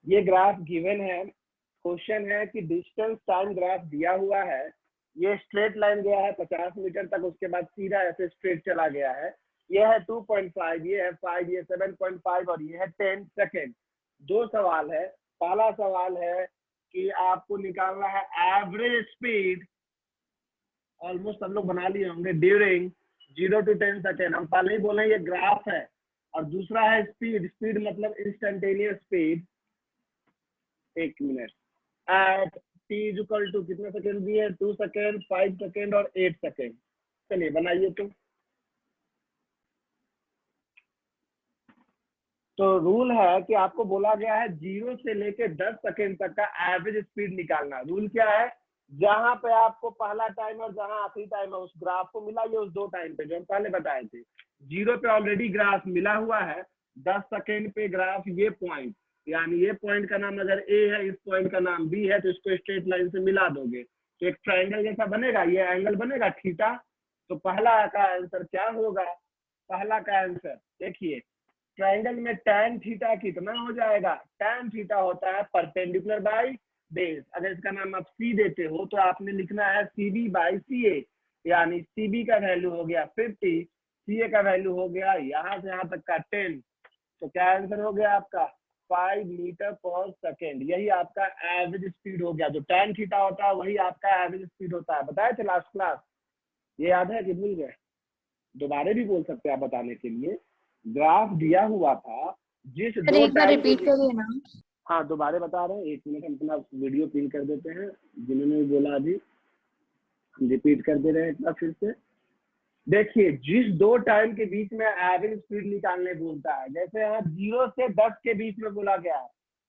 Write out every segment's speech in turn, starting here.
ये graph given है, question है कि डिस्टेंस टाइम ग्राफ दिया हुआ है, ये स्ट्रेट लाइन गया है 50 मीटर तक, उसके बाद सीधा ऐसे स्ट्रेट चला गया है, ये है 2.5, ये है 5, ये 7.5 और ये है 10 सेकेंड। दो सवाल है। पहला सवाल है कि आपको निकालना है एवरेज स्पीड, ऑलमोस्ट सब लोग बना लिए होंगे, ड्यूरिंग 0 to 10 सेकेंड। हम पहले ही बोले ये ग्राफ है। और दूसरा है स्पीड, स्पीड मतलब instantaneous speed, 1 minute at t equal to कितने सेकेंड दिए, 2 सेकेंड, 5 सेकेंड और 8 सेकेंड। चलिए बनाइए। तो रूल है कि आपको बोला गया है 0 से लेके 10 सेकेंड तक का एवरेज स्पीड निकालना। रूल क्या है, जहां पे आपको पहला टाइम और जहां आखिरी टाइम है उस ग्राफ को मिलाइए उस दो टाइम पे जो हम पहले बताए थे। 0 पे ऑलरेडी ग्राफ मिला हुआ है, 10 सेकेंड पे ग्राफ ये पॉइंट, यानी ये पॉइंट का नाम अगर ए है, इस पॉइंट का नाम बी है, तो इसको स्ट्रेट लाइन से मिला दोगे तो एक ट्राइंगल जैसा बनेगा, ये एंगल बनेगा थीटा। तो पहला का आंसर क्या होगा, पहला का आंसर देखिए, ट्राइंगल में tan थीटा कितना हो जाएगा, tan थीटा होता है परपेंडिकुलर बाई बेस। अगर इसका नाम आप सी देते हो तो आपने लिखना है CB बाई CA, यानी CB का वैल्यू हो गया 50, CA का वैल्यू हो गया यहाँ से यहाँ तक का 10। तो क्या आंसर हो गया आपका 5 मीटर पर सेकेंड। यही आपका एवरेज स्पीड हो गया। जो tan थीटा होता है वही आपका एवरेज स्पीड होता है। बताए थे लास्ट क्लास, ये याद है कि भूल गए? दोबारा भी बोल सकते हैं आप बताने के लिए। ग्राफ दिया हुआ था, जिस दो एक बार टाइम रिपीट करिए ना। हाँ दोबारा बता रहे हैं, 1 मिनट हम अपना वीडियो पिन कर देते हैं। जिन्होंने भी बोला अभी रिपीट कर दे रहे हैं एक बार फिर से। देखिए, जिस दो टाइम के बीच में एवरेज स्पीड निकालने बोलता है, जैसे यहाँ 0 से 10 के बीच में बोला गया है,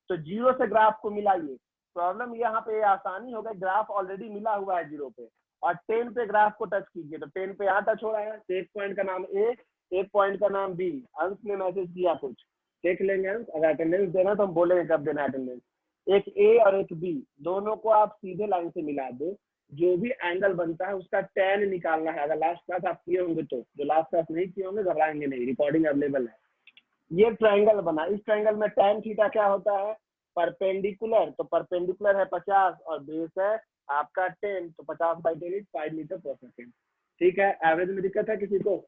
तो 0 से ग्राफ को मिलाइए। प्रॉब्लम यहाँ पे आसानी हो गई, ग्राफ ऑलरेडी मिला हुआ है 0 पे, और 10 पे ग्राफ को टच कीजिए तो 10 पे यहाँ टच हो रहा है। तो एक पॉइंट का नाम ए, एक पॉइंट का नाम बी। अंश ने मैसेज किया कुछ, देख लेंगे अंश। अगर अटेंडेंस देना तो हम बोलेंगे कब देना अटेंडेंस। एक ए और एक बी, दोनों को आप सीधे लाइन से मिला दो, जो भी एंगल बनता है उसका tan निकालना है। अगर लास्ट क्लास आप किए होंगे तो, जो लास्ट क्लास नहीं किए होंगे घबराएंगे नहीं, रिकॉर्डिंग अवेलेबल है। ये ट्रायंगल बना, इस ट्रायंगल में tan थीटा क्या होता है, परपेंडिकुलर। तो परपेंडिकुलर है 50 और बेस है आपका 10, तो 50 बाई 10 5 मीटर पर सेकेंड। ठीक है, एवरेज में दिक्कत है किसी को?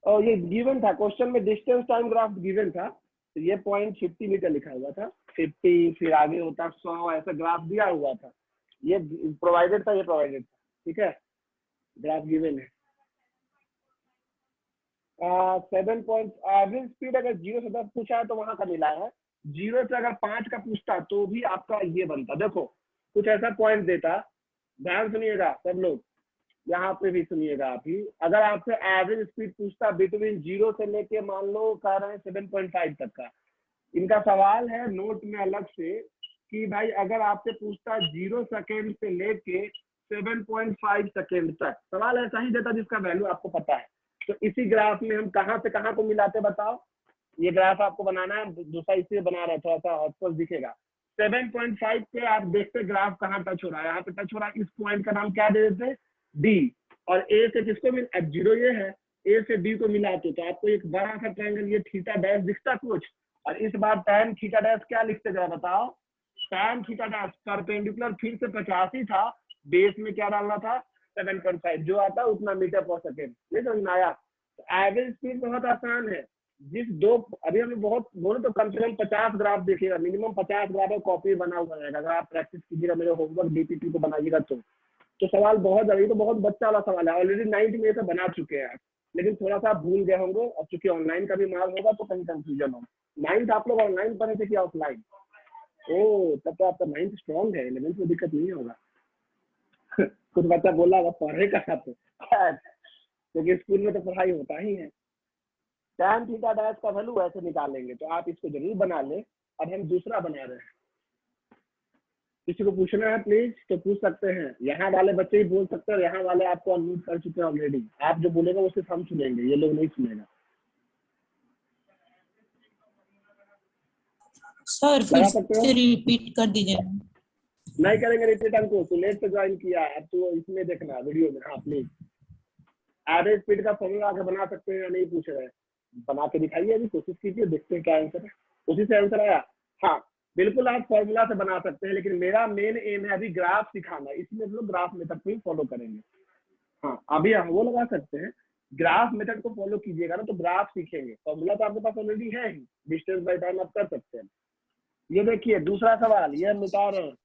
और ये गिवन था क्वेश्चन में, डिस्टेंस टाइम ग्राफ गिवन था, तो ये पॉइंट 50 मीटर लिखा हुआ था, 50 फिर आगे होता 100, ऐसा ग्राफ दिया हुआ था। ये प्रोवाइडेड था, ये प्रोवाइडेड था। ठीक है, ग्राफ गिवन है। 7 पॉइंट एवरेज स्पीड अगर 0 से 10 पूछा है तो वहां का मिला है। 0 से अगर 5 का पूछता तो भी आपका ये बनता। देखो कुछ ऐसा पॉइंट देता, ध्यान सुनिएगा सब लोग, यहाँ पे भी सुनिएगा आप ही। अगर आपसे एवरेज स्पीड पूछता बिटवीन 0 से लेके मान लो कह रहे हैं 7.5 तक का, इनका सवाल है नोट में अलग से कि भाई अगर आपसे पूछता 0 सेकेंड से लेके 7.5 सेकेंड तक, सवाल ऐसा ही देता जिसका वैल्यू आपको पता है। तो इसी ग्राफ में हम कहाँ से कहाँ को मिलाते बताओ। ये ग्राफ आपको बनाना है, दूसरा इसलिए बना रहा है, थोड़ा सा हॉटस्पॉट दिखेगा। 7.5 पे आप देखते ग्राफ कहाँ टच हो रहा है, यहाँ पे टच हो रहा है। इस पॉइंट का नाम क्या दे देते, डी। और ए से किसको मिल, अब 0 ये है, ए से डी को मिलाते तो आपको एक बड़ा सा ट्रायंगल ये थीटा डैश दिखता कुछ। और इस बार tan थीटा डैश क्या लिखते जरा बताओ, tan थीटा डैश परपेंडिकुलर फिर से 50 ही था, बेस में क्या डालना था 7.5, जो आता उतना मीटर पर सेकेंड। ये समझ में आया? एवरेज स्पीड बहुत आसान है। जिस दो, अभी हमें बहुत बोले तो कम से कम 50 ग्राफ देखिएगा, मिनिमम 50 ग्राफ कॉपी बना हुआ रहेगा। अगर आप प्रैक्टिस कीजिएगा, मेरे होमवर्क DPT को बनाइएगा तो सवाल बहुत ज्यादा, तो बहुत बच्चा वाला सवाल है। ऑलरेडी 9th में से बना चुके हैं, लेकिन थोड़ा सा भूल गए होंगे। अब चूंकि ऑनलाइन का भी माल होगा तो कहीं कंफ्यूजन हो। 9th आप लोग ऑनलाइन पढ़े थे कि ऑफलाइन? ओ तब तो आपका 9th स्ट्रॉन्ग है, 11th में दिक्कत नहीं होगा। कुछ बच्चा बोला होगा पढ़े कहाँ पे, क्योंकि स्कूल में तो पढ़ाई होता ही है। tan थीटा डैश का वैल्यू ऐसे निकालेंगे, तो आप इसको जरूर बना ले। अब हम दूसरा बना रहे हैं, किसी को पूछना है प्लीज तो पूछ सकते हैं। यहाँ वाले बच्चे ही बोल सकते हैं, और यहाँ वाले आपको अनम्यूट कर चुके हैं ऑलरेडी। आप जो बोलेगा वो सिर्फ हम सुनेंगे, ये लोग नहीं सुनेगा। सर फिर से रिपीट कर दीजिए। नहीं करेंगे रिपीट, हमको तो लेट से ज्वाइन किया है, अब तो इसमें देखना वीडियो में। हाँ प्लीज, एवरेज स्पीड का फॉर्मूला आगे बना सकते हैं या नहीं पूछ रहे हैं, बना के दिखाइए, अभी कोशिश कीजिए, देखते हैं क्या आंसर है। उसी से आंसर आया, हाँ बिल्कुल आप फॉर्मूला से बना सकते हैं, लेकिन मेरा मेन एम है अभी ग्राफ सिखाना, इसलिए हम लोग ग्राफ मेथड को ही फॉलो करेंगे। हाँ अभी हम वो लगा सकते हैं, ग्राफ मेथड को फॉलो कीजिएगा ना तो ग्राफ सीखेंगे, फॉर्मूला तो आपके पास ऑलरेडी है ही, डिस्टेंस बाय टाइम आप कर सकते हैं। ये देखिए दूसरा सवाल, ये मिटा रहे हैं,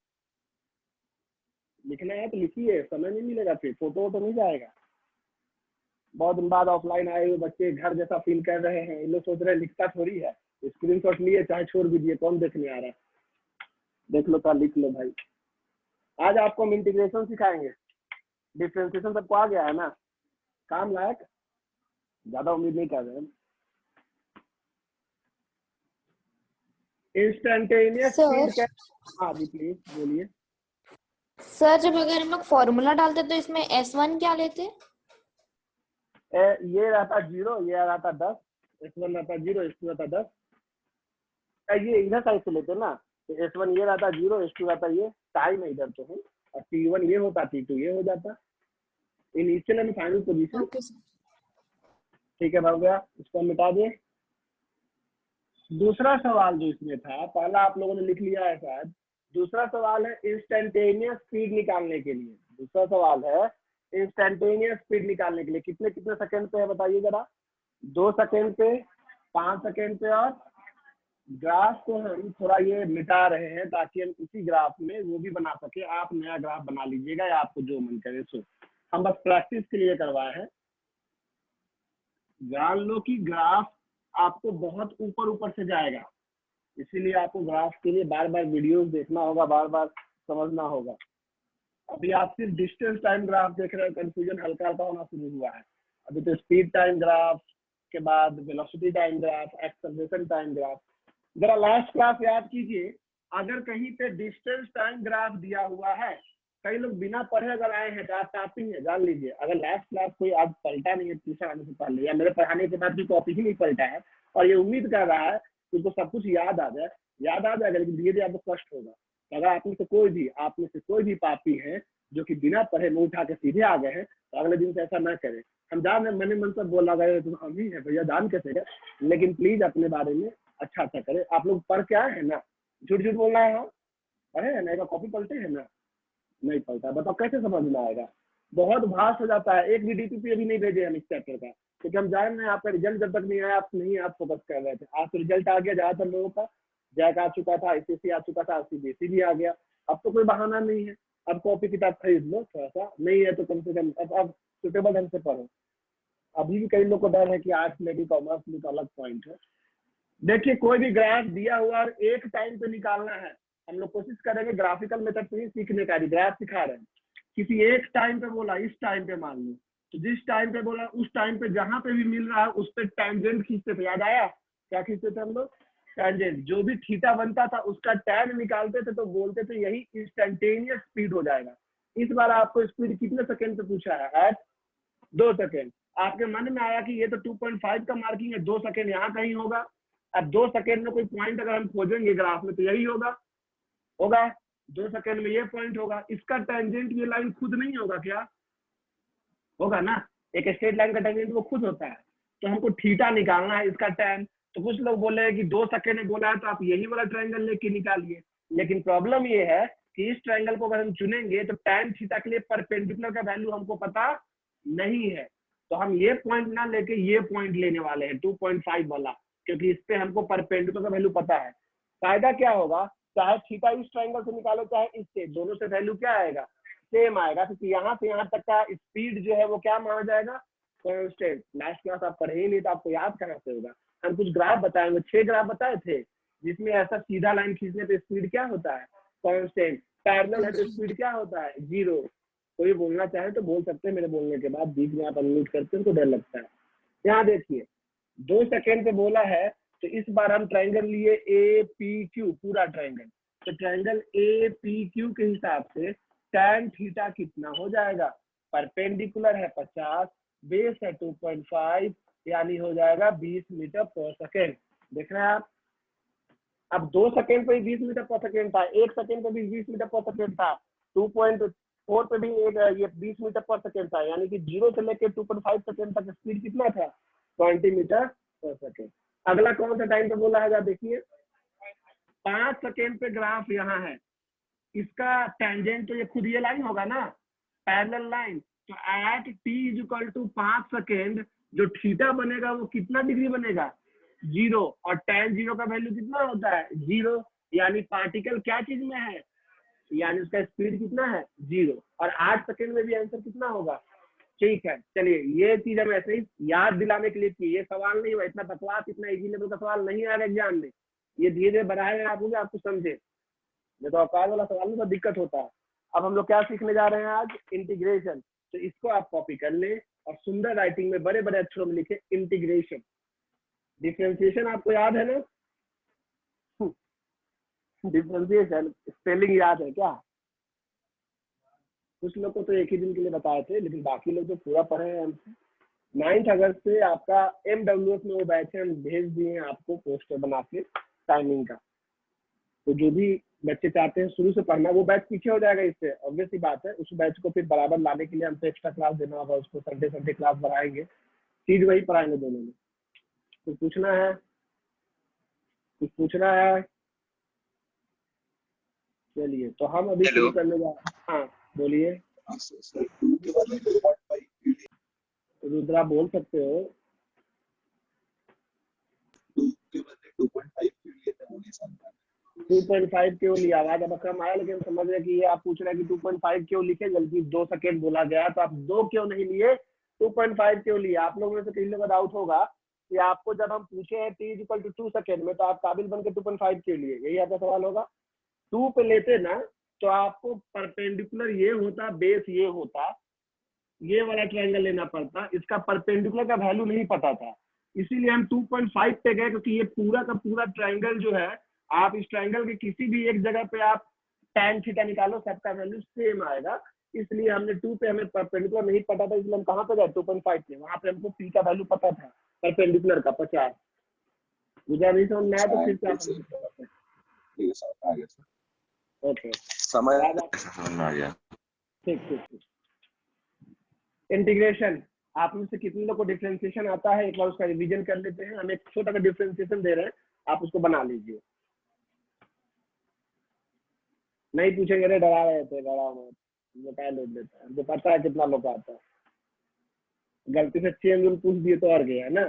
लिखना है तो लिखिए, समय नहीं मिलेगा फिर फोटो तो नहीं जाएगा। बहुत दिन बाद ऑफलाइन आए हुए बच्चे घर जैसा फील कर रहे हैं, इन लोग सोच रहे हैं लिखता थोड़ी है, स्क्रीन शॉट लिए चाहे छोड़ भी दिए, कौन देखने आ रहा है, देख लो तो लिख लो भाई। आज आपको हम इंटीग्रेशन सिखाएंगे, डिफरेंशिएशन सबको आ गया है ना, काम लायक, ज्यादा उम्मीद नहीं कर रहे हैं। इंस्टेंटेनियस स्पीड क्या, हाँ जी प्लीज बोलिए। सर जब अगर हम लोग फॉर्मूला डालते तो इसमें S1 क्या लेते? ये रहता 0, ये रहता 10, S1 रहता 0, S2 रहता 10, ये इधर साइड से लेते ना, तो S1 ये रहता 0, S2 रहता ये, टाइम है इधर तो है, और T1 ये होता, T2 ये हो जाता, initial and final position. Okay sir. ठीक है हो गया, इसको हम मिटा दें। दूसरा सवाल जो इसमें था, पहला आप लोगों ने लिख लिया है शायद, दूसरा सवाल है इंस्टेंटेनियस स्पीड निकालने के लिए, दूसरा सवाल है इंस्टेंटेनियस स्पीड निकालने के लिए कितने कितने सेकंड पे है बताइए जरा, 2 सेकंड पे, 5 सेकंड पे, और ग्राफ को हम थोड़ा ये मिटा रहे हैं ताकि हम इसी ग्राफ में वो भी बना सके, आप नया ग्राफ बना लीजिएगा या आपको जो मन करे सो, हम बस प्रैक्टिस के लिए करवाए हैं। जान लो कि ग्राफ आपको बहुत ऊपर ऊपर से जाएगा, इसीलिए आपको ग्राफ के लिए बार बार वीडियोस देखना होगा, बार बार समझना होगा। अभी आप सिर्फ डिस्टेंस टाइम ग्राफ देख रहे हैं, कंफ्यूजन हल्का हल्का होना शुरू हुआ है, अभी तो स्पीड टाइम ग्राफ के बाद velocity time graph, acceleration time graph. जरा लास्ट क्लास याद कीजिए, अगर कहीं पे डिस्टेंस टाइम ग्राफ दिया हुआ है, कई लोग बिना पढ़े अगर आए हैं तो आप टापिंग है, जान लीजिए अगर लास्ट क्लास कोई आज पलटा नहीं है ट्यूशन आने से पहले, या मेरे पढ़ाने के बाद भी कॉपी ही नहीं पलटा है और ये उम्मीद कर रहा है कि उनको सब कुछ याद आ जाए, याद आ जाएगा लेकिन धीरे धीरे आपको कष्ट होगा। तो अगर आप में से कोई भी पापी है जो कि बिना पढ़े मुंह उठा के सीधे आ गए हैं, तो अगले दिन से ऐसा ना करें। हम जान रहे, मैंने मन से बोला गया तुम हम ही है भैया, जान कैसे गए, लेकिन प्लीज अपने बारे में अच्छा अच्छा करें। आप लोग पढ़ के आए हैं ना, झूठ झूठ बोलना है, हाँ पढ़े है ना, कॉपी पलटे है ना, नहीं पलटा, बताओ कैसे समझ में आएगा, बहुत भाष हो जाता है। एक भी डीपीपी अभी नहीं भेजे हम इस चैप्टर का, क्योंकि हम जान रहे हैं आपका रिजल्ट जब तक नहीं आया आप फोकस कर रहे थे। आज तो रिजल्ट आ गया, ज्यादातर लोगों का जैक आ चुका था, ICSE आ चुका था, CBSE भी आ गया, अब तो कोई बहाना नहीं है, अब कॉपी किताब खरीद लो, थोड़ा सा नहीं है तो कम से कम अब सुटेबल ढंग से पढ़ो। अभी भी कई लोग को डर है कि आर्ट्स में भी कॉमर्स में तो अलग पॉइंट है। देखिए कोई भी ग्राफ दिया हुआ और एक टाइम पे निकालना है, हम लोग कोशिश करेंगे ग्राफिकल मेथड से ही सीखने का, ग्राफ सिखा रहे हैं। किसी एक टाइम पे बोला, इस टाइम पे मान लो, तो जिस टाइम पे बोला उस टाइम पे जहां पे भी मिल रहा है उस पर टेंजेंट खींचते थे, याद आया क्या खींचते थे हम लोग, टेंजेंट। जो भी थीटा बनता था उसका टैन निकालते थे तो बोलते थे यही इंस्टेंटेनियस स्पीड हो जाएगा। इस बार आपको स्पीड कितने सेकंड पे पूछा है, एट 2 सेकंड। आपके मन में आया कि ये तो 2.5 का मार्किंग है, 2 सेकंड यहाँ कहीं होगा। अब 2 सेकंड में कोई पॉइंट अगर हम खोजेंगे ग्राफ में तो यही होगा, 2 सेकंड में ये पॉइंट होगा, इसका टेंजेंट ये लाइन खुद नहीं होगा क्या, होगा ना, एक स्ट्रेट लाइन का टेंजेंट वो खुद होता है। तो हमको थीटा निकालना है, इसका टैन। तो कुछ लोग बोले कि 2 सेकंड में बोला है तो आप यही वाला ट्रायंगल लेके निकालिए, लेकिन प्रॉब्लम ये है कि इस ट्रायंगल को अगर हम चुनेंगे तो टैन थीटा के लिए परपेंडिकुलर का वैल्यू हमको पता नहीं है, तो हम ये पॉइंट ना लेके ये पॉइंट लेने वाले हैं 2.5 वाला, क्योंकि इस पे हमको परपेंडिकुलर का वैल्यू पता है। फायदा क्या होगा, चाहे थीटा इस ट्रायंगल से निकालो चाहे इससे, दोनों से वैल्यू क्या आएगा, सेम आएगा, क्योंकि यहाँ से यहाँ तक का स्पीड जो है वो क्या माना जाएगा, कांस्टेंट। लास्ट क्लास आप पढ़े ही नहीं तो आपको याद कहाँ से होगा। हम कुछ ग्राफ बताएंगे, 6 ग्राफ बताए थे जिसमें ऐसा सीधा लाइन खींचने पे स्पीड क्या होता है, कांस्टेंट। पैरेलल है तो स्पीड क्या होता है, 0। कोई बोलना चाहे तो बोल सकते हैं, मेरे बोलने के बाद बीच में आप अनम्यूट करते हैं तो डर लगता है। यहाँ देखिए 2 सेकंड पे बोला है, तो इस बार हम ट्रायंगल लिए APQ, पूरा ट्रायंगल। तो ट्रायंगल APQ के हिसाब से tan थीटा कितना हो जाएगा, परपेंडिकुलर है 50, बेस है 2.5, यानी हो जाएगा 20 मीटर पर सेकेंड। देख रहे हैं आप, अब 2 सेकंड पे 20 मीटर पर सेकेंड था, 1 सेकंड पे भी 20 मीटर पर सेकेंड था, 2.4 पे भी ये 20 मीटर पर सेकेंड था, यानी कि 0 से लेकर 2.5 सेकेंड तक स्पीड कितना था, 20 मीटर पर सेकेंड। अगला कौन सा टाइम पे बोला है, देखिए 5 सेकेंड पे ग्राफ यहाँ है, इसका टेंजेंट तो ये खुद ये लाइन होगा ना, पैरेलल लाइन। तो at t equal to 5 second जो थीटा बनेगा वो कितना डिग्री बनेगा, 0। और tan 0 का वैल्यू कितना होता है, 0। यानी पार्टिकल क्या चीज में है, यानी उसका स्पीड कितना है, 0। और 8 सेकेंड में भी आंसर कितना होगा। ठीक है, चलिए ये चीज हम ऐसे ही याद दिलाने के लिए की, ये सवाल नहीं हुआ, इतना बकवास इतना इजी लेवल का सवाल नहीं आएगा एग्जाम में, ये धीरे धीरे बढ़ाएगा आपको समझे, नहीं तो अवकाश वाला सवाल में तो दिक्कत होता है। अब हम लोग क्या सीखने जा रहे हैं आज, इंटीग्रेशन। तो इसको आप कॉपी कर ले और सुंदर राइटिंग में बड़े बड़े अक्षरों में लिखे इंटीग्रेशन। डिफरेंशिएशन आपको याद है ना, डिफरेंशिएशन स्पेलिंग याद है क्या, कुछ लोग को तो एक ही दिन के लिए बताए थे, लेकिन बाकी लोग तो पूरा पढ़े हैं हमसे। 9 अगस्त से आपका MWF में वो बैच है, हम भेज दिए हैं आपको पोस्टर बना के टाइमिंग का। तो जो भी बच्चे चाहते हैं शुरू से पढ़ना, वो बैच पीछे हो जाएगा, इससे ऑब्वियस ही बात है। उस बैच को फिर बराबर लाने के लिए हमसे एक्स्ट्रा क्लास देना होगा, उसको संडे क्लास बढ़ाएंगे, चीज वही पढ़ाएंगे दोनों में। कुछ पूछना है, कुछ पूछना है, चलिए तो हम अभी शुरू करने जा रहे हैं। हाँ बोलिए रुद्रा, बोल सकते हो। 2.5 क्यों लिया, आवाज अब कम आया, लेकिन समझ रहे कि ये आप पूछ रहे हैं कि 2.5 क्यों लिखे, जल्दी 2 सेकेंड बोला गया तो आप 2 क्यों नहीं लिए, 2.5 क्यों लिए। आप लोगों में से कई लोगों का डाउट होगा कि आपको जब हम पूछे हैं t इक्वल टू 2 सेकेंड में, तो आप काबिल बनकर 2.5 क्यों लिए, यही आपका सवाल होगा। 2 पे लेते ना तो आपको परपेंडिकुलर ये होता, बेस ये होता, ये वाला ट्रायंगल लेना पड़ता, इसका परपेंडिकुलर का वैल्यू नहीं पता था, इसीलिए हम 2.5 पे गए, क्योंकि ये पूरा का पूरा ट्रायंगल जो है, आप इस ट्रायंगल के किसी भी एक जगह पे आप tan थीटा निकालो, सबका वैल्यू सेम आएगा। इसलिए हमने 2 पे हमें परपेंडिकुलर नहीं पता था, इसलिए हम कहाँ पे गए 2.5 पे, वहां पे हमको p का वैल्यू पता था परपेंडिकुलर का 50। मुझे नहीं समझ में आया तो फिर क्या, ओके समझ आ गया। ठीक ठीक ठीक। इंटीग्रेशन, आप में से कितने लोग को डिफरेंशिएशन आता है, एक बार उसका रिवीजन कर लेते हैं। हम एक छोटा सा डिफरेंशिएशन दे रहे हैं, आप उसको बना लीजिए। नहीं पूछेंगे, अरे डरा रहे थे, डरा बता लोग देता है, जो पता है कितना लोग आता है, गलती से चेंज पूछ दिए तो और गया ना।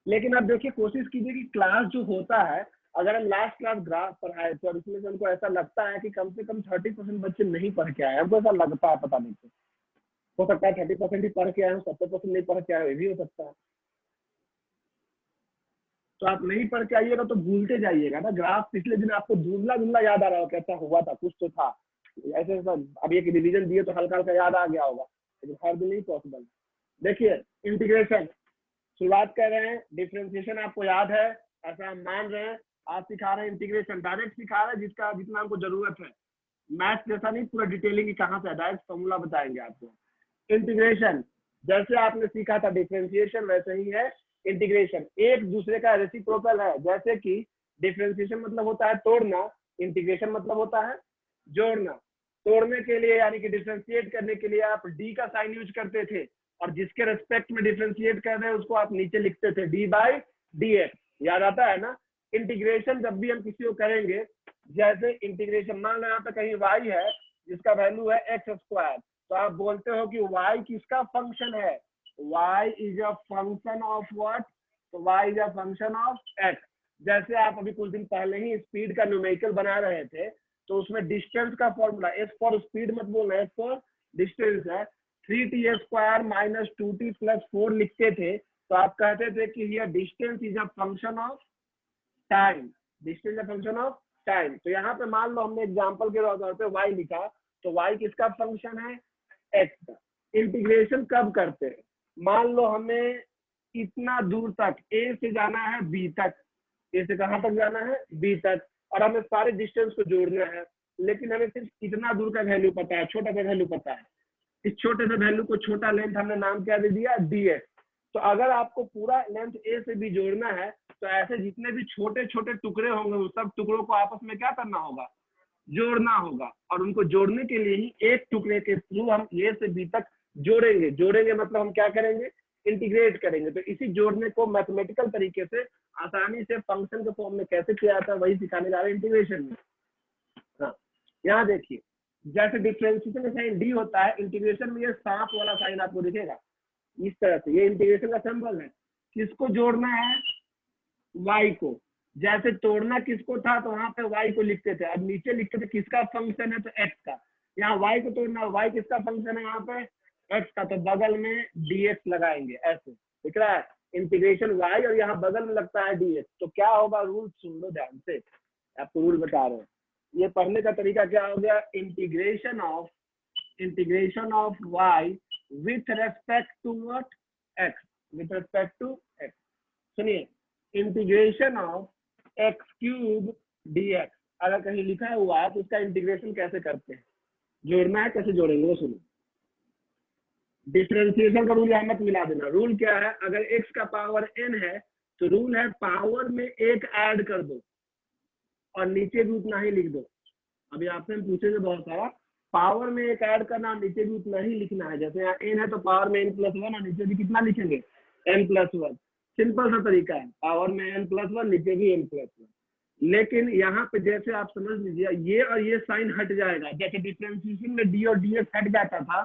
लेकिन आप देखिए, कोशिश कीजिए कि क्लास जो होता है, अगर हम लास्ट क्लास ग्राफ पढ़ाए थे और इसमें से हमको ऐसा लगता है कि कम से कम 30% बच्चे नहीं पढ़ के आए, हमको ऐसा लगता है, पता नहीं क्यों, हो सकता है 30% ही पढ़ के आए, 70% नहीं पढ़ के आए, ये भी हो सकता है। तो आप नहीं पढ़ के आइएगा तो भूलते जाइएगा ना, ग्राफ पिछले दिन आपको धुंधला धुंधला याद आ रहा हो, कैसा हुआ था, कुछ तो था ऐसे ऐसा, अब एक रिवीजन दिए तो हल्का हल्का याद आ गया होगा, लेकिन हर दिन नहीं पॉसिबल। देखिए इंटीग्रेशन शुरुआत कर रहे हैं, डिफरेंशिएशन आपको याद है, ऐसा हम मान रहे हैं। आज सिखा रहे हैं इंटीग्रेशन, डायरेक्ट सिखा रहे हैं, जिसका जितना हमको जरूरत है, मैथ जैसा नहीं पूरा डिटेलिंग कहाँ से, डायरेक्ट फॉर्मूला बताएंगे आपको। इंटीग्रेशन जैसे आपने सीखा था डिफरेंशिएशन, वैसे ही है इंटीग्रेशन, एक दूसरे का रेसिप्रोकल है। जैसे कि डिफरेंशिएशन मतलब होता है तोड़ना, इंटीग्रेशन मतलब होता है जोड़ना। तोड़ने के लिए यानी कि डिफरेंशिएट करने के लिए आप डी का साइन यूज करते थे, और जिसके रेस्पेक्ट में डिफरेंशिएट कर रहे हैं उसको आप नीचे लिखते थे d/dx, याद आता है ना। इंटीग्रेशन जब भी हम किसी को करेंगे, जैसे इंटीग्रेशन मान लो यहाँ पे कहीं y है जिसका वैल्यू है x², तो आप बोलते हो कि y किसका फंक्शन है, y is a function of what, तो y is a function of x। जैसे आप अभी कुछ दिन पहले ही स्पीड का न्यूमेरिकल बना रहे थे, तो उसमें डिस्टेंस का फॉर्मूला, s फॉर स्पीड मत बोलना, s फॉर डिस्टेंस है, 3t² - 2t + 4 लिखते थे, तो आप कहते थे कि ये distance is a function of time, distance a function of time. तो यहाँ पे मान लो हमने एग्जांपल के तौर पे y लिखा, तो y किसका फंक्शन है, x का। इंटीग्रेशन कब करते हैं, मान लो हमें इतना दूर तक a से जाना है b तक, a से कहाँ तक जाना है, b तक, और हमें सारे डिस्टेंस को जोड़ना है, लेकिन हमें सिर्फ इतना दूर का वैल्यू पता है, छोटा सा वैल्यू पता है। इस छोटे से वैल्यू को, छोटा लेंथ हमने नाम क्या दे दिया, dx। तो अगर आपको पूरा लेंथ a से b जोड़ना है, तो ऐसे जितने भी छोटे छोटे टुकड़े होंगे, उस सब टुकड़ों को आपस में क्या करना होगा, जोड़ना होगा। और उनको जोड़ने के लिए ही एक टुकड़े के थ्रू हम a से b तक जोड़ेंगे। जोड़ेंगे मतलब हम क्या करेंगे, इंटीग्रेट करेंगे। तो इसी जोड़ने को मैथमेटिकल तरीके से आसानी से फंक्शन के फॉर्म में कैसे किया जाता है वही सिखाने जा रहे हैं इंटीग्रेशन में। हाँ, यहाँ देखिए जैसे डिफरेंशिएशन में साइन डी होता है, इंटीग्रेशन में ये सांप वाला साइन आपको दिखेगा इस तरह से, ये इंटीग्रेशन का सिंबल है। किसको जोड़ना है? y को। जैसे तोड़ना किसको था तो वहां पे y को लिखते थे, अब नीचे लिखते थे किसका फंक्शन है तो x का। यहाँ y को तोड़ना, y किसका फंक्शन है यहाँ पे? x का, तो बगल में dx लगाएंगे ऐसे, दिख रहा है इंटीग्रेशन y और यहाँ बगल में लगता है dx। तो क्या होगा? रूल सुन लो ध्यान से, आपको रूल बता रहे हैं। ये पढ़ने का तरीका क्या हो गया? Integration of y with respect to what? x, with respect to x। सुनिए, integration of x cube dx अगर कहीं लिखा हुआ है तो उसका इंटीग्रेशन कैसे करते हैं, जोड़ना है कैसे जोड़ेंगे वो सुनो। डिफरेंशिएशन का रूल यहाँ मत मिला देना। रूल क्या है? अगर x का पावर n है तो रूल है पावर में एक ऐड कर दो और नीचे भी उतना ही लिख दो। अभी आपसे हम पूछेंगे बहुत सारा, पावर में एक ऐड करना, नीचे भी उतना ही लिखना है। जैसे यहाँ n है तो पावर में n+1 और नीचे भी कितना लिखेंगे? n+1। सिंपल सा तरीका है, पावर में n+1 नीचे भी n+1। लेकिन यहाँ पे जैसे आप समझ लीजिए ये और ये साइन हट जाएगा। जैसे डिफरेंशिएशन में d और dx हट जाता था,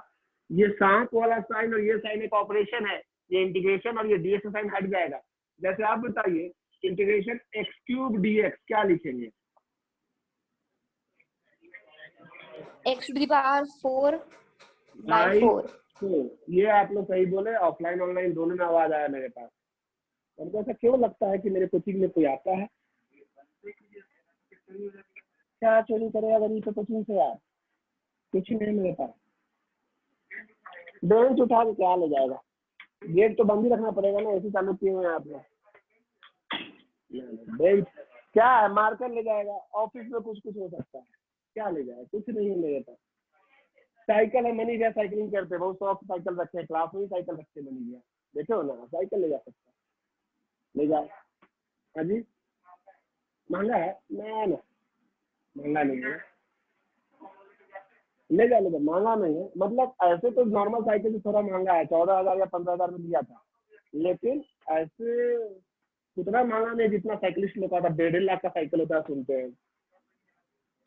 ये सांप वाला साइन और ये साइन एक ऑपरेशन है, ये इंटीग्रेशन और ये dx का साइन हट जाएगा। जैसे आप बताइए इंटीग्रेशन x³ dx क्या लिखेंगे? x⁴/4। ये आप लोग सही बोले, ऑफलाइन ऑनलाइन दोनों में आवाज आया मेरे पास। हमको ऐसा क्यों लगता है कि मेरे कोचिंग में कोई आता है? क्या चोरी करेगा गरीब तो कोचिंग से यार? कुछ नहीं मेरे पास। बेंच उठा के क्या ले जाएगा? गेट तो बंद ही रखना पड़ेगा ना, ऐसे चालू किए हुए हैं आपने। बेंच क्या है? मार्कर ले जाएगा, ऑफिस में कुछ कुछ हो सकता है, क्या ले जाएगा? कुछ नहीं है मेरे पास। साइकिल है, मनी गया साइकिलिंग करते, बहुत शौक साइकिल रखे हैं, क्लास में ही साइकिल रखते मनी गया, देखो ना साइकिल ले जा सकता है, ले जाओ। हाँ जी, महंगा है ना? ना महंगा नहीं है, ले जा ले जा, महंगा नहीं है। मतलब ऐसे तो नॉर्मल साइकिल से थोड़ा महंगा है, 14,000 या 15,000 में दिया था, लेकिन ऐसे उतना महंगा नहीं जितना साइकिलिस्ट लोग का था। 1.5 लाख का साइकिल होता है, सुनते हैं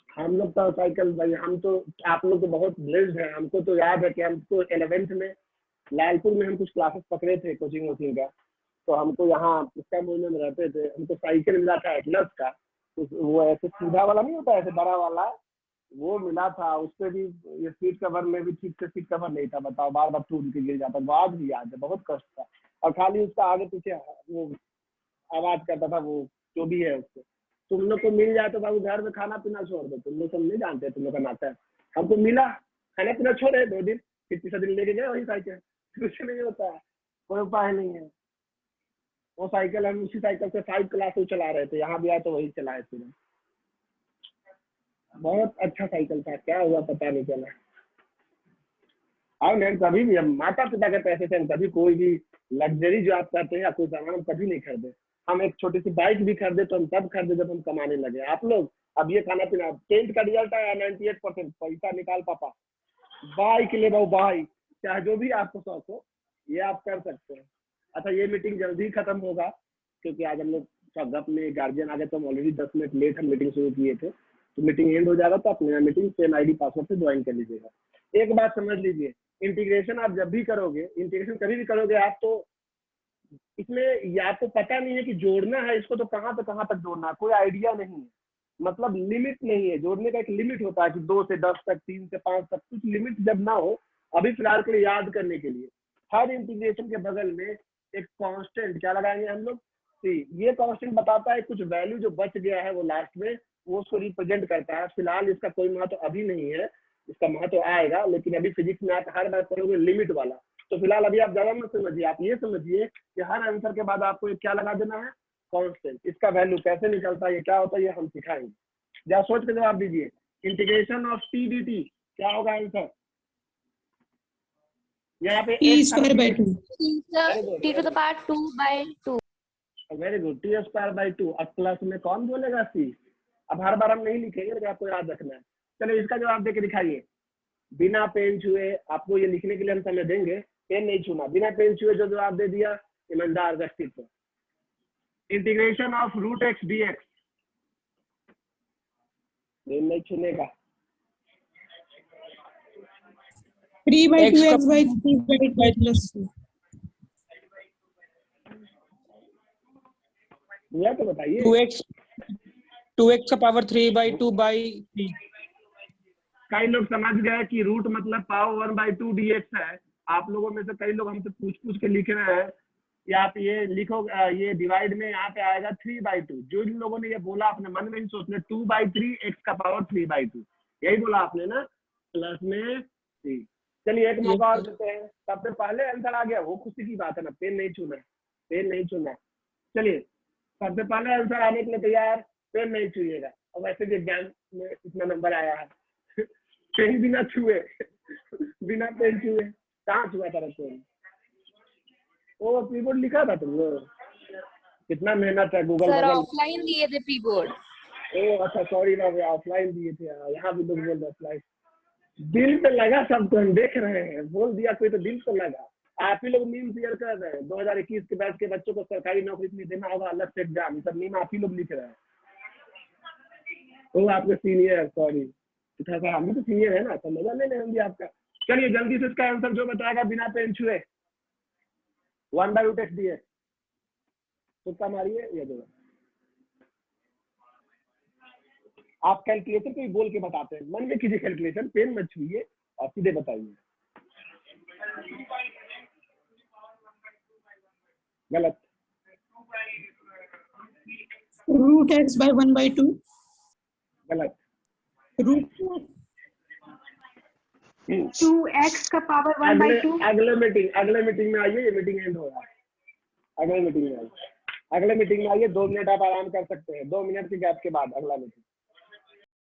हम लोग का साइकिल। भाई हम तो, आप लोग तो बहुत ब्लेस्ड है। हमको तो याद है कि हमको 11th में लालपुर में हम कुछ क्लासेस पकड़े थे कोचिंग वोचिंग का, तो हमको यहाँ इसका मोहल्ले में रहते थे, हमको साइकिल मिला था एटलस का। तो वो ऐसे सीधा वाला नहीं होता, ऐसे बड़ा वाला, वो मिला था। उस पर भी ये सीट कवर में भी ठीक से सीट कवर नहीं था, बताओ, बार बार टूट के गिर जाता। बाद भी याद है, बहुत कष्ट था। और खाली उसका आगे पीछे वो आवाज करता था, वो जो भी है उसको। तुम लोग को मिल जाए तो बाबू घर में खाना पीना छोड़ दो, तुम लोग सब नहीं जानते, तुम लोग का नाता है। हमको मिला, खाना पीना छोड़े 2 दिन, फिर तीसरा दिन लेके गए वही साइकिल। कुछ नहीं होता है, कोई उपाय नहीं है। वो साइकिल हम उसी साइकिल से 5 क्लास में चला रहे थे, यहाँ भी आए तो वही चलाए थे। बहुत अच्छा साइकिल था, क्या हुआ पता नहीं चला। और नहीं, कभी भी हम माता पिता के पैसे से हम कभी कोई भी लग्जरी जो आप कहते हैं या कोई सामान हम कभी नहीं खरीदे। हम एक छोटी सी बाइक भी खरीदे तो हम तब खरीदे जब हम कमाने लगे। आप लोग अब ये खाना पीना, 10th का रिजल्ट आया 98%, पैसा निकाल पापा, बाइक ले लो भाई, चाहे जो भी आपको शौक हो ये आप कर सकते हैं। अच्छा, ये मीटिंग जल्दी खत्म होगा क्योंकि आज हम लोग गप में गार्जियन आ गए, तो हम ऑलरेडी 10 मिनट लेट हम मीटिंग शुरू किए थे। तो मीटिंग एंड हो जाएगा तो अपने मीटिंग सेम ID पासवर्ड से ज्वाइन कर लीजिएगा। एक बात समझ लीजिए, इंटीग्रेशन आप जब भी करोगे, इंटीग्रेशन कभी भी करोगे आप, तो इसमें या तो पता नहीं है कि जोड़ना है इसको तो कहाँ तक जोड़ना है, कोई आइडिया नहीं है। मतलब लिमिट नहीं है, जोड़ने का एक लिमिट होता है कि 2 से 10 तक, 3 से 5 तक, कुछ लिमिट जब ना हो। अभी फिलहाल के लिए याद करने के लिए हर इंटीग्रेशन के बगल में एक कांस्टेंट क्या लगाएंगे हम लोग? ये कांस्टेंट बताता है कुछ वैल्यू जो बच गया है वो लास्ट में वो उसको रिप्रेजेंट करता है। फिलहाल इसका कोई महत्व अभी नहीं है, इसका महत्व आएगा, लेकिन अभी फिजिक्स में आप हर बार पढ़ोगे लिमिट वाला। तो फिलहाल अभी आप ज्यादा मत समझिए, आप ये समझिए कि हर आंसर के बाद आपको क्या लगा देना है? कांस्टेंट। इसका वैल्यू कैसे निकलता है, ये क्या होता है, ये हम सिखाएंगे। जरा सोच के जवाब दीजिए, इंटीग्रेशन ऑफ t dt क्या होगा आंसर? यहाँ पे t²/2 t⁻²/2। Very good, t²/2। अब प्लस में कौन बोलेगा c? अब हर बार हम नहीं लिखेंगे, लेकिन आपको याद रखना है। चलो इसका जवाब देके दिखाइए, बिना पेन छुए। आपको ये लिखने के लिए हम समय देंगे, पेन नहीं छूना, बिना पेन छुए जो जवाब दे दिया ईमानदार व्यक्तित्व। Integration of root x d x, pen नहीं छूने का। 3/2x/3/2 हुआ तो बताइए। 2x का पावर 3/2/3। कई लोग समझ गए कि रूट मतलब पावर 1/2 dx है। आप लोगों में से कई लोग हमसे पूछ के लिख रहे हैं कि आप ये लिखो, ये डिवाइड में यहाँ पे आएगा 3/2। जो जिन लोगों ने ये बोला अपने मन में ही सोच ले 2/3 x का पावर 3/2, यही बोला आपने ना, प्लस में 3। चलिए एक मौका और देते हैं। सबसे पहले आंसर आ गया, वो खुशी की बात है ना, पेन नहीं छूना, पेन नहीं छूना। चलिए सबसे पहले आंसर आने के लिए तैयार, पेन नहीं छूएगा। और वैसे भी एग्जाम में इतना नंबर आया है पेन बिना छुए, बिना पेन छुए कहाँ छुआ था पेन? ओ कीबोर्ड लिखा था तुम लोग, कितना मेहनत है गूगल। सर ऑफलाइन दिए थे कीबोर्ड। ओ अच्छा सॉरी ना, ऑफलाइन दिए थे। यहाँ भी लोग बोल रहे ऑफलाइन। दिल पे लगा सबको, हम देख रहे हैं, बोल दिया कोई तो दिल पे लगा। आप ही लोग मीम शेयर कर रहे हैं 2021 के बैच के बच्चों को सरकारी नौकरी के लिए देना होगा अलग से एग्जाम, सब मीम आप ही लोग लिख रहे हैं। वो आपके सीनियर, सॉरी हम भी तो सीनियर है ना, तो मजा ले लेंगे आपका। चलिए जल्दी से इसका आंसर जो बताएगा बिना पेन छुए 1/√x dx, तुक्का मारिए ये दो। आप कैलकुलेटर को ही बोल के बताते हैं, मन में कीजिए कैलकुलेशन, पेन मत छुइए और सीधे बताइए। गलत। √x/1/2 गलत। √2x का पावर 1/2। अगले मीटिंग में आइए, ये मीटिंग एंड हो रहा है। अगले मीटिंग में आइए, 2 मिनट आप आराम कर सकते हैं, 2 मिनट के गैप के बाद अगला मीटिंग।